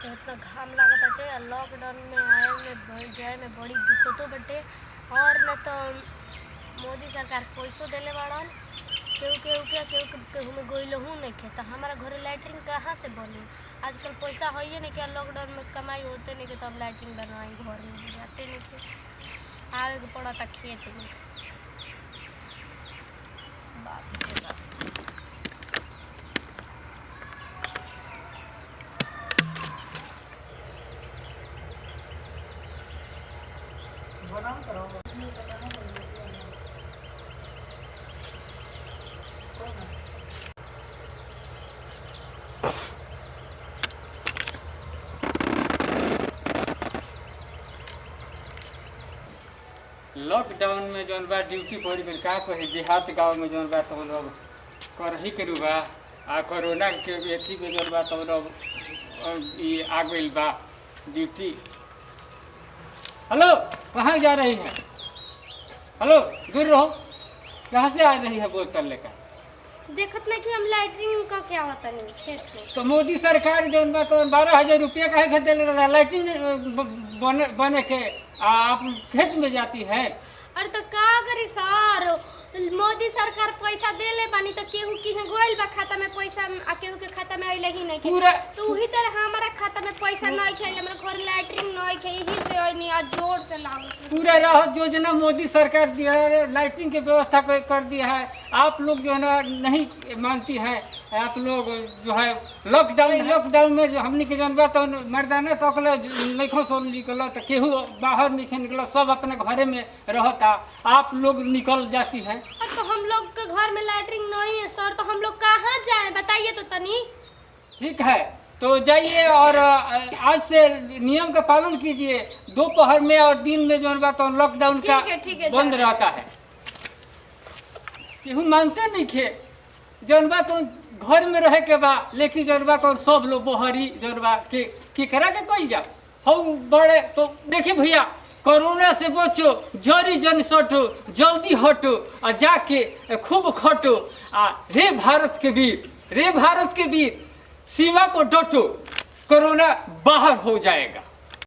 तो इतना घाम लागत बाटे। लॉकडाउन में आए में जाए में बड़ी दिक्कतों बाटे। और न तो मोदी सरकार पैसों देले बाड़न, केहू में गोइलहू नहीं खे, तो हमारा घरे लैट्रिन कहाँ से बनी। आजकल पैसा है नहीं क्या, लॉकडाउन में कमाई होते नहीं कि तो हम लैट्रिन बनवाई, घर में जाते नहीं थे, आवे के पड़ा था खेत में। बाप रे बाप। लॉकडाउन में जौन बा ड्यूटी पड़ गई का कही, देहात गाँव में जौन बा तो लोग कर ही करू बा। आ कोरोना के अथी में जौन बा तो लोग ये आ गई बा ड्यूटी। हेलो, कहाँ जा रही है? हेलो, दूर रहो, कहाँ से आ रही है बोतल लेकर? देखत नहीं कि हम लैट्रिन का क्या होता नहीं खेत में। तो मोदी सरकार जौन बा तो 12,000 रुपये का है दे रहा लैट्रिन बने के आप खेत में जाती है। अरे तो का करी सर, मोदी सरकार पैसा देले बानी तो केहू की गोइल बा खाता में पैसा, आ केहू के खाता में अइले ही नहीं के। तो उही तरह हमारा खाता में पैसा नहीं खे, हमरा घर लैट्रिन नहीं खे, यही से ओइनी आ जोर से लागू। पूरा राहत योजना मोदी सरकार दिया है, लाइटिंग की व्यवस्था कर दिया है। आप लोग जो है ना नहीं मानती है, आप लोग जो है लॉकडाउन में जो हमने के जनवा तो मर्दाना तक नहीं सो निकल, तो केहू बाहर नहीं निकल, सब अपने घरे में रहता, आप लोग निकल जाती है। तो हम लोग के घर में लैट्रिन नहीं है सर, तो हम लोग कहाँ जाएं बताइए तो तनी। ठीक है, तो जाइए और आज से नियम का पालन कीजिए। दोपहर में और दिन में जो बात तो लॉकडाउन का बंद रहता है। केहू मानते नहीं खे, जौन बात तो घर में रहे के बा, लेकिन जौन बात तो सब लोग बहरी जौन बा के करा के कोई जा हम बड़े। तो देखिए भैया, कोरोना से बचो, जरी जन सटो, जल्दी हटो और जाके खूब खटो। रे भारत के वीर, रे भारत के वीर, सीमा को डटो, कोरोना बाहर हो जाएगा।